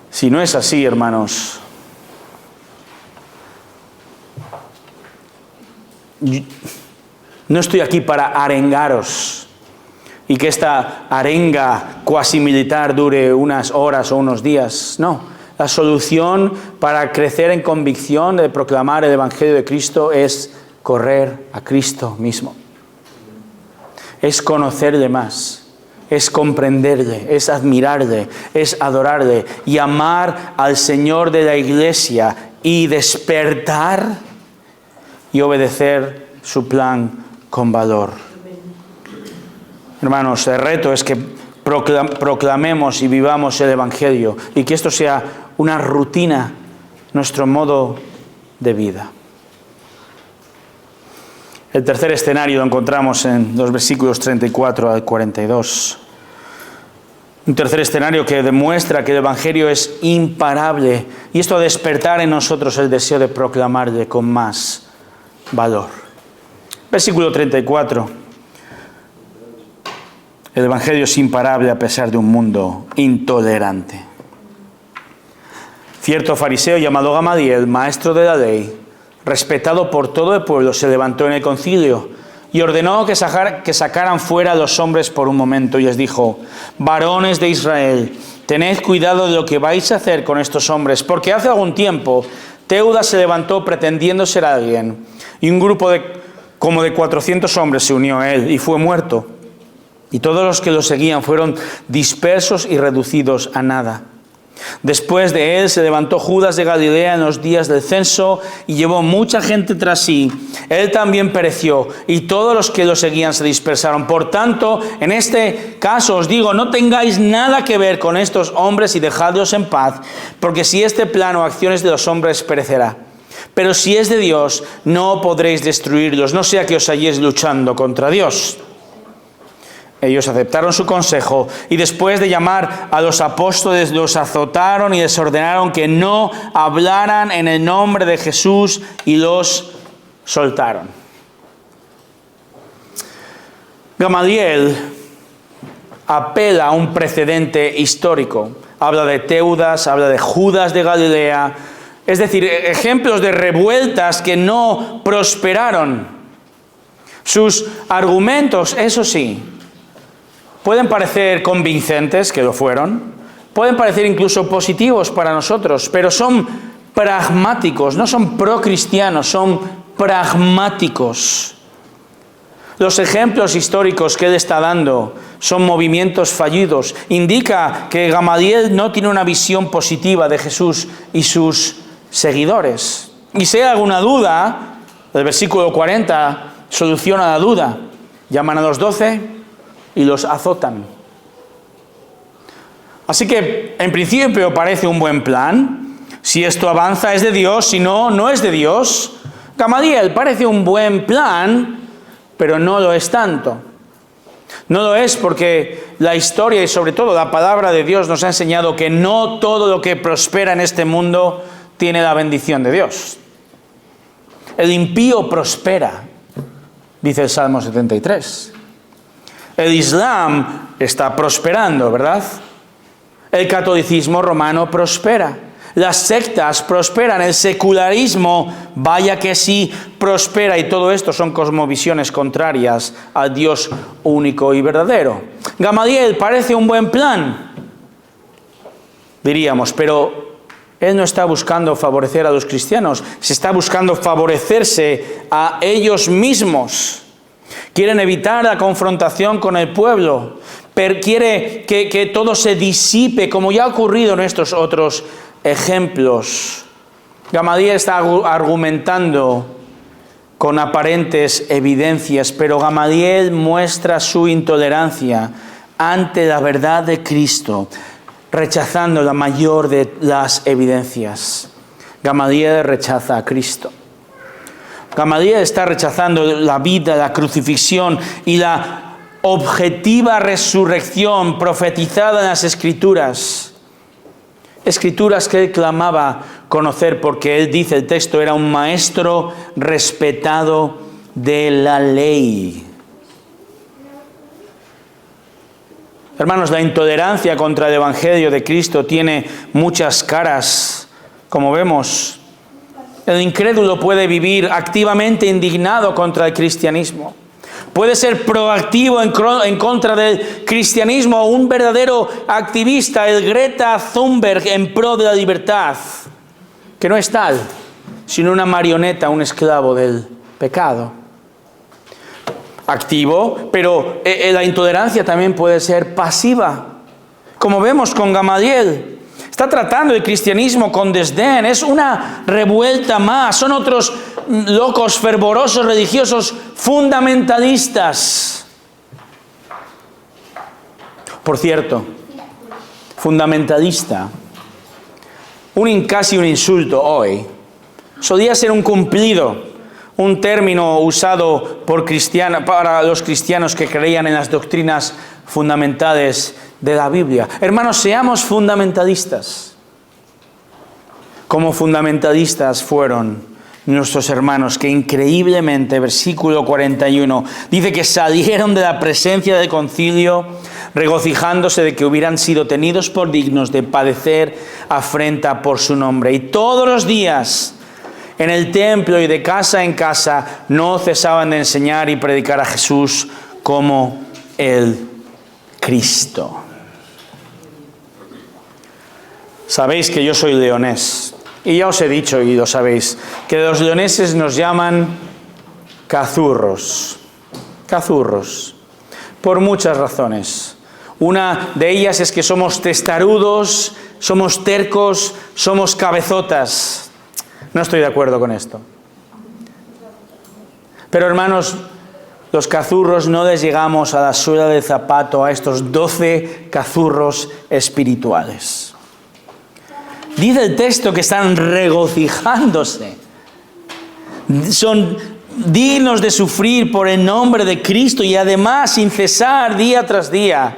Si no es así, hermanos, no estoy aquí para arengaros y que esta arenga cuasi militar dure unas horas o unos días. No, la solución para crecer en convicción de proclamar el Evangelio de Cristo es correr a Cristo mismo. Es conocerle más. Es comprenderle, es admirarle, es adorarle y amar al Señor de la Iglesia y despertar y obedecer su plan con valor. Hermanos, el reto es que proclamemos y vivamos el Evangelio y que esto sea una rutina, nuestro modo de vida. El tercer escenario lo encontramos en los versículos 34 al 42. Un tercer escenario que demuestra que el Evangelio es imparable y esto despertar en nosotros el deseo de proclamarle con más valor. Versículo 34. El Evangelio es imparable a pesar de un mundo intolerante. Cierto fariseo llamado Gamaliel, maestro de la ley, respetado por todo el pueblo, se levantó en el concilio y ordenó que sacaran fuera a los hombres por un momento y les dijo: varones de Israel, tened cuidado de lo que vais a hacer con estos hombres, porque hace algún tiempo Teudas se levantó pretendiendo ser alguien y un grupo como de 400 hombres se unió a él y fue muerto. Y todos los que lo seguían fueron dispersos y reducidos a nada. Después de él se levantó Judas de Galilea en los días del censo y llevó mucha gente tras sí. Él también pereció y todos los que lo seguían se dispersaron. Por tanto, en este caso os digo, no tengáis nada que ver con estos hombres y dejadlos en paz, porque si este plan o acciones de los hombres perecerá. Pero si es de Dios, no podréis destruirlos, no sea que os halléis luchando contra Dios. Ellos aceptaron su consejo y después de llamar a los apóstoles los azotaron y les ordenaron que no hablaran en el nombre de Jesús y los soltaron. Gamaliel apela a un precedente histórico. Habla de Teudas, habla de Judas de Galilea, es decir, ejemplos de revueltas que no prosperaron. Sus argumentos, eso sí, pueden parecer convincentes, que lo fueron, pueden parecer incluso positivos para nosotros, pero son pragmáticos, no son procristianos, son pragmáticos. Los ejemplos históricos que él está dando son movimientos fallidos. Indica que Gamaliel no tiene una visión positiva de Jesús y sus seguidores. Y si hay alguna duda, el versículo 40 soluciona la duda. Llaman a los 12 y los azotan. Así que, en principio, parece un buen plan. Si esto avanza es de Dios, si no, no es de Dios. Gamaliel parece un buen plan, pero no lo es tanto. No lo es porque la historia y sobre todo la palabra de Dios nos ha enseñado que no todo lo que prospera en este mundo tiene la bendición de Dios. El impío prospera, dice el Salmo 73. El Islam está prosperando, ¿verdad? El catolicismo romano prospera. Las sectas prosperan. El secularismo, vaya que sí, prospera. Y todo esto son cosmovisiones contrarias al Dios único y verdadero. Gamaliel parece un buen plan, diríamos, pero él no está buscando favorecer a los cristianos. Se está buscando favorecerse a ellos mismos. Quieren evitar la confrontación con el pueblo. quiere que todo se disipe, como ya ha ocurrido en estos otros ejemplos. Gamaliel está argumentando con aparentes evidencias, pero Gamaliel muestra su intolerancia ante la verdad de Cristo, rechazando la mayor de las evidencias. Gamaliel rechaza a Cristo. Gamaliel está rechazando la vida, la crucifixión y la objetiva resurrección profetizada en las Escrituras. Escrituras que él clamaba conocer porque él dice, el texto, era un maestro respetado de la ley. Hermanos, la intolerancia contra el Evangelio de Cristo tiene muchas caras, como vemos. El incrédulo puede vivir activamente indignado contra el cristianismo. Puede ser proactivo en contra del cristianismo, un verdadero activista, el Greta Thunberg en pro de la libertad, que no es tal, sino una marioneta, un esclavo del pecado. Activo, pero la intolerancia también puede ser pasiva, como vemos con Gamaliel. Está tratando el cristianismo con desdén, es una revuelta más, son otros locos, fervorosos, religiosos, fundamentalistas. Por cierto, fundamentalista, casi un insulto hoy, solía ser un cumplido, un término usado para los cristianos que creían en las doctrinas fundamentales de la Biblia. Hermanos, seamos fundamentalistas, como fundamentalistas fueron nuestros hermanos que increíblemente, versículo 41, dice que salieron de la presencia del concilio regocijándose de que hubieran sido tenidos por dignos de padecer afrenta por su nombre. Y todos los días en el templo y de casa en casa no cesaban de enseñar y predicar a Jesús como el Cristo. Sabéis que yo soy leonés. Y ya os he dicho, y lo sabéis, que los leoneses nos llaman cazurros. Cazurros. Por muchas razones. Una de ellas es que somos testarudos, somos tercos, somos cabezotas. No estoy de acuerdo con esto. Pero hermanos, los cazurros no les llegamos a la suela del zapato a estos 12 cazurros espirituales. Dice el texto que están regocijándose. Son dignos de sufrir por el nombre de Cristo y además sin cesar día tras día.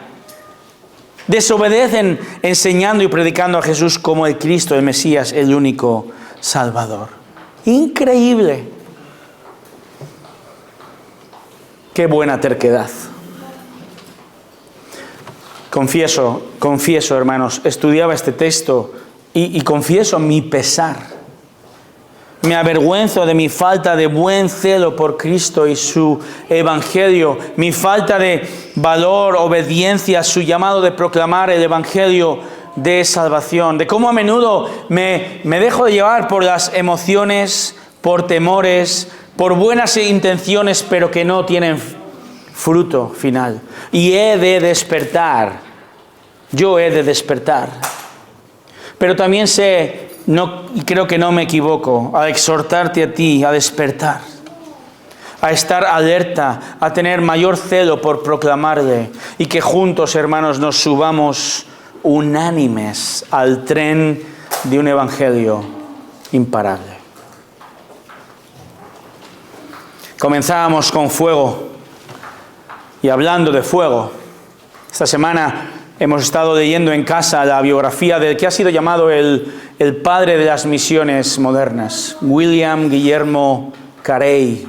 Desobedecen enseñando y predicando a Jesús como el Cristo, el Mesías, el único Salvador. Increíble. Qué buena terquedad. Confieso, hermanos, estudiaba este texto y confieso mi pesar. Me avergüenzo de mi falta de buen celo por Cristo y su Evangelio, mi falta de valor, obediencia a su llamado de proclamar el Evangelio de salvación, de cómo a menudo me dejo de llevar por las emociones, por temores, por buenas intenciones, pero que no tienen fruto final. Y he de despertar, yo he de despertar. Pero también sé, y creo que no me equivoco, al exhortarte a ti a despertar, a estar alerta, a tener mayor celo por proclamarle, y que juntos, hermanos, nos subamos unánimes al tren de un evangelio imparable. Comenzábamos con fuego, y hablando de fuego, esta semana hemos estado leyendo en casa la biografía del que ha sido llamado el padre de las misiones modernas, William Guillermo Carey.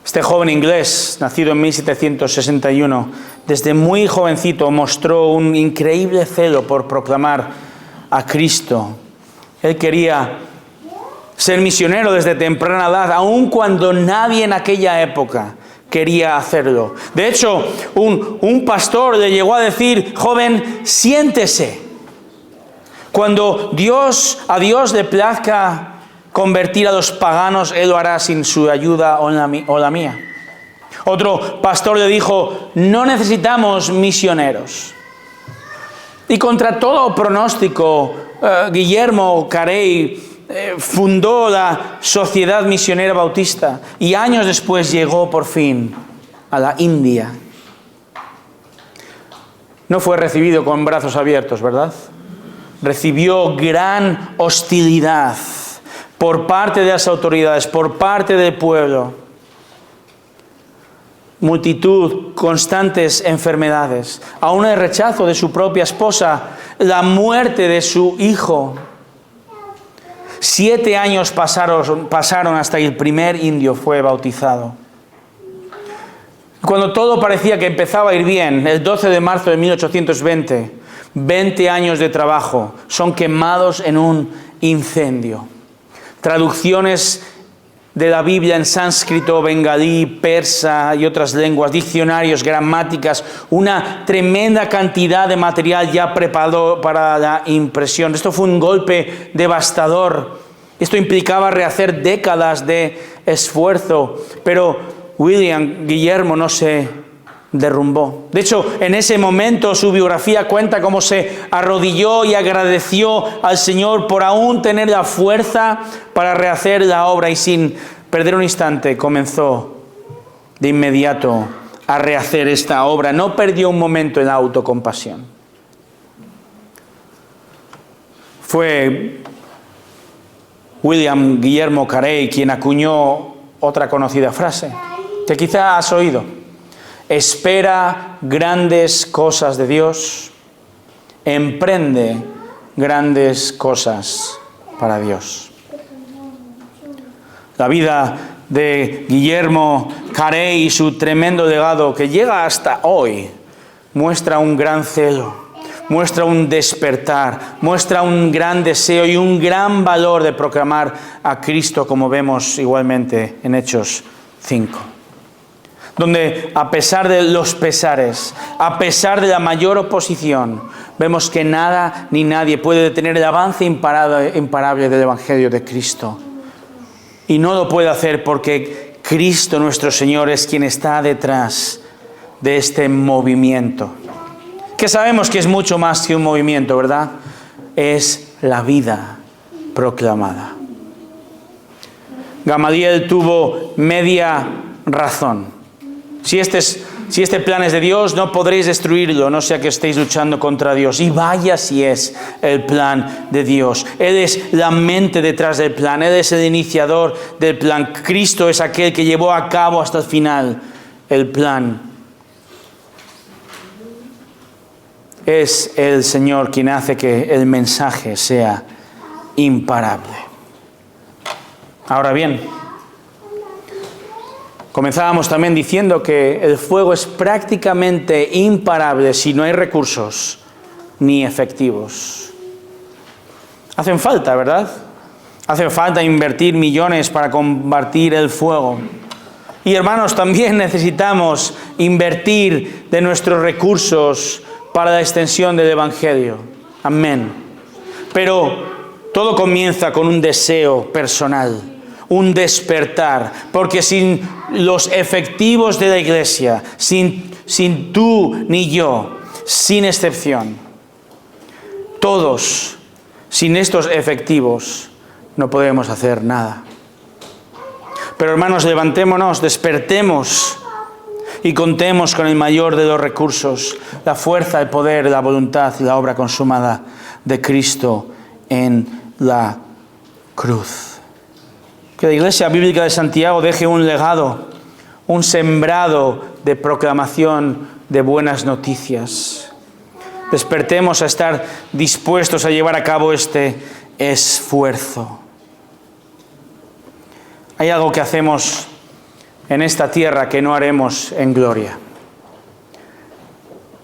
Este joven inglés, nacido en 1761, desde muy jovencito mostró un increíble celo por proclamar a Cristo. Él quería ser misionero desde temprana edad, aun cuando nadie en aquella época quería hacerlo. De hecho, un pastor le llegó a decir: joven, siéntese. Cuando a Dios le plazca convertir a los paganos, Él lo hará sin su ayuda o la mía. Otro pastor le dijo, no necesitamos misioneros. Y contra todo pronóstico, Guillermo Carey fundó la Sociedad Misionera Bautista y años después llegó por fin a la India. No fue recibido con brazos abiertos, ¿verdad? Recibió gran hostilidad por parte de las autoridades, por parte del pueblo. Multitud, constantes enfermedades, aún el rechazo de su propia esposa, la muerte de su hijo. 7 años pasaron hasta que el primer indio fue bautizado. Cuando todo parecía que empezaba a ir bien, el 12 de marzo de 1820, 20 años de trabajo son quemados en un incendio. Traducciones de la Biblia en sánscrito, bengalí, persa y otras lenguas, diccionarios, gramáticas, una tremenda cantidad de material ya preparado para la impresión. Esto fue un golpe devastador. Esto implicaba rehacer décadas de esfuerzo, pero Guillermo no se derrumbó. De hecho, en ese momento su biografía cuenta cómo se arrodilló y agradeció al Señor por aún tener la fuerza para rehacer la obra, y sin perder un instante comenzó de inmediato a rehacer esta obra. No perdió un momento en la autocompasión. Fue Guillermo Carey quien acuñó otra conocida frase que quizá has oído. Espera grandes cosas de Dios, emprende grandes cosas para Dios. La vida de Guillermo Carey y su tremendo legado que llega hasta hoy muestra un gran celo, muestra un despertar, muestra un gran deseo y un gran valor de proclamar a Cristo, como vemos igualmente en Hechos 5. Donde a pesar de los pesares, a pesar de la mayor oposición, vemos que nada ni nadie puede detener el avance imparable del Evangelio de Cristo. Y no lo puede hacer porque Cristo nuestro Señor es quien está detrás de este movimiento. Que sabemos que es mucho más que un movimiento, ¿verdad? Es la vida proclamada. Gamaliel tuvo media razón. Si este plan es de Dios, no podréis destruirlo, no sea que estéis luchando contra Dios. Y vaya si es el plan de Dios. Él es la mente detrás del plan. Él es el iniciador del plan. Cristo es aquel que llevó a cabo hasta el final el plan. Es el Señor quien hace que el mensaje sea imparable. Ahora bien, comenzábamos también diciendo que el fuego es prácticamente imparable si no hay recursos ni efectivos. Hacen falta, ¿verdad? Hacen falta invertir millones para combatir el fuego. Y hermanos, también necesitamos invertir de nuestros recursos para la extensión del Evangelio. Amén. Pero todo comienza con un deseo personal, un despertar, porque sin los efectivos de la iglesia, sin tú ni yo, sin excepción, todos, sin estos efectivos, no podemos hacer nada. Pero hermanos, levantémonos, despertemos y contemos con el mayor de los recursos, la fuerza, el poder, la voluntad y la obra consumada de Cristo en la cruz. Que la Iglesia Bíblica de Santiago deje un legado, un sembrado de proclamación de buenas noticias. Despertemos a estar dispuestos a llevar a cabo este esfuerzo. Hay algo que hacemos en esta tierra que no haremos en gloria.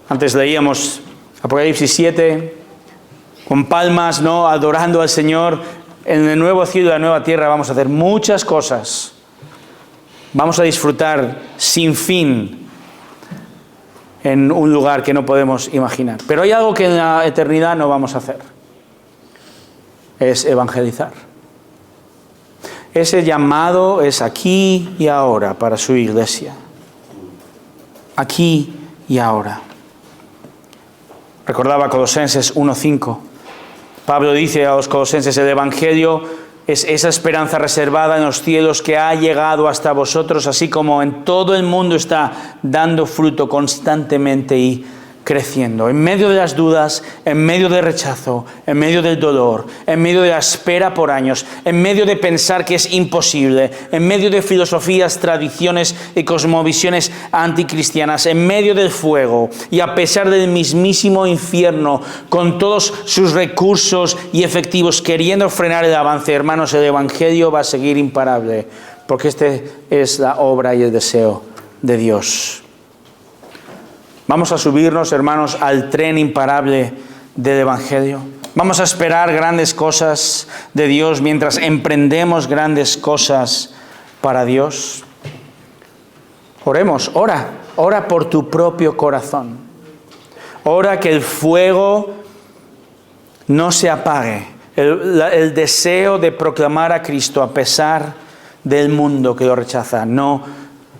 Antes leíamos Apocalipsis 7, con palmas, ¿no?, adorando al Señor. En el nuevo cielo y la nueva tierra vamos a hacer muchas cosas. Vamos a disfrutar sin fin en un lugar que no podemos imaginar. Pero hay algo que en la eternidad no vamos a hacer. Es evangelizar. Ese llamado es aquí y ahora para su iglesia. aquí y ahora. Recordaba Colosenses 1:5. Pablo dice a los colosenses: el Evangelio es esa esperanza reservada en los cielos que ha llegado hasta vosotros, así como en todo el mundo está dando fruto constantemente y creciendo. En medio de las dudas, en medio del rechazo, en medio del dolor, en medio de la espera por años, en medio de pensar que es imposible, en medio de filosofías, tradiciones y cosmovisiones anticristianas, en medio del fuego y a pesar del mismísimo infierno, con todos sus recursos y efectivos queriendo frenar el avance, hermanos, el Evangelio va a seguir imparable, porque este es la obra y el deseo de Dios. Vamos a subirnos, hermanos, al tren imparable del Evangelio. Vamos a esperar grandes cosas de Dios mientras emprendemos grandes cosas para Dios. Oremos, ora por tu propio corazón. Ora que el fuego no se apague. El deseo de proclamar a Cristo a pesar del mundo que lo rechaza. No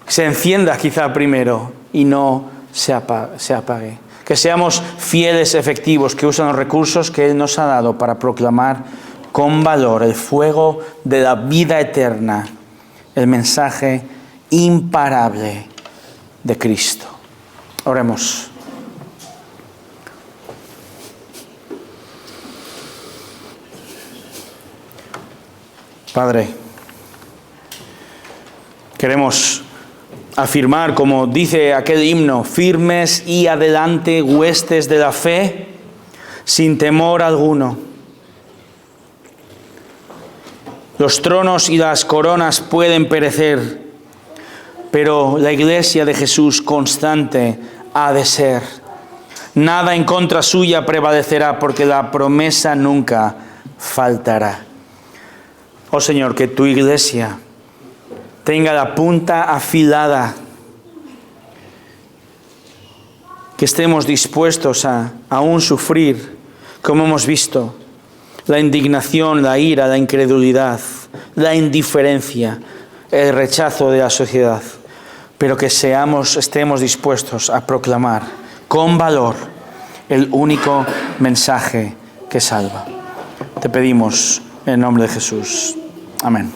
se encienda quizá primero y no se apague. Que seamos fieles, efectivos, que usen los recursos que Él nos ha dado para proclamar con valor el fuego de la vida eterna, el mensaje imparable de Cristo. Oremos. Padre, queremos afirmar, como dice aquel himno: firmes y adelante, huestes de la fe, sin temor alguno. Los tronos y las coronas pueden perecer, pero la iglesia de Jesús constante ha de ser. Nada en contra suya prevalecerá, porque la promesa nunca faltará. Oh Señor, que tu iglesia tenga la punta afilada, que estemos dispuestos a aún sufrir, como hemos visto, la indignación, la ira, la incredulidad, la indiferencia, el rechazo de la sociedad, pero que estemos dispuestos a proclamar con valor el único mensaje que salva. Te pedimos en el nombre de Jesús. Amén.